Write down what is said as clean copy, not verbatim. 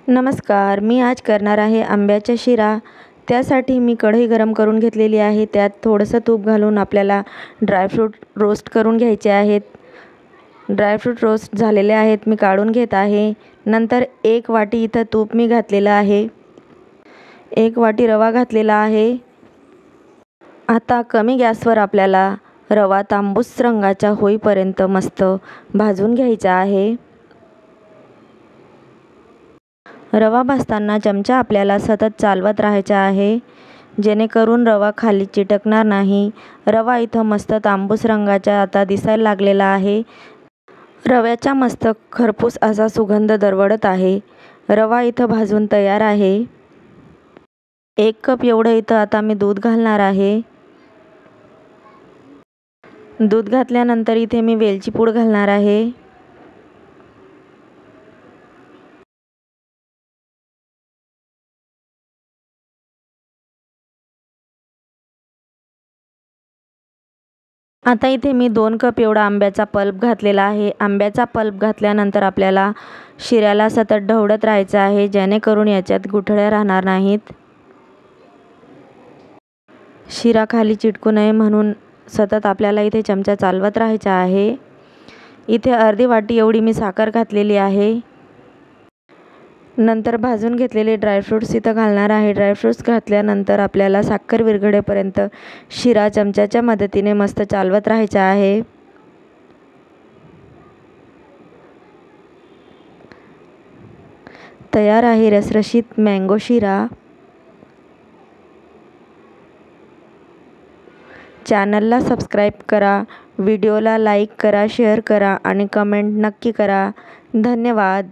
नमस्कार. मी आज करणार आहे आंब्याच्या शिरा. त्यासाठी मी कढई गरम करून घेतलेली आहे. त्यात थोडंसं तूप घालून आपल्याला ड्रायफ्रूट रोस्ट करून घ्यायचे आहेत. ड्रायफ्रूट रोस्ट झालेले आहेत, मी काढून घेत आहे. नंतर 1 वाटी इथं तूप मी घातलेलं आहे. 1 वाटी रवा घातलेला आहे. आता कमी गॅसवर आपल्याला रवा तांबूस रंगाचा होईपर्यंत मस्त भाजून घ्यायचा आहे. रवा भाजताना चमचा आपल्याला सतत चालवत राहायचा आहे, जेणेकरून रवा खाली चिटकणार नाही. रवा इथं मस्त तांबूस रंगाचा आता दिसायला लागलेला आहे. रव्याचा मस्त खरपूस असा सुगंध दरवळत आहे. रवा इथं भाजून तयार आहे. 1 कप एवढं इथं आता मी दूध घालणार आहे. दूध घातल्यानंतर इथे मी वेलची पूड घालणार आहे. आता इथे मी 2 कप एवढा आंब्याचा पल्प घातलेला आहे. आंब्याचा पल्प घातल्यानंतर आपल्याला शिऱ्याला सतत ढवळत राहायचं आहे, जेणेकरून याच्यात गुठळ्या राहणार नाहीत. शिरा खाली चिटकू नये म्हणून सतत आपल्याला इथे चमचा चालवत राहायचा आहे. इथे अर्धी वाटी एवढी मी साखर घातलेली आहे. नंतर भाजून घेतलेले ड्रायफ्रूट्स इथं घालणार आहे. ड्रायफ्रूट्स घातल्यानंतर आपल्याला साखर विरघळेपर्यंत शिरा चमच्याच्या मदतीने मस्त चालवत राहायचा आहे. तयार आहे रसरशीत मँगो शिरा. चॅनलला सबस्क्राईब करा, व्हिडिओला लाईक करा, शेअर करा आणि कमेंट नक्की करा. धन्यवाद.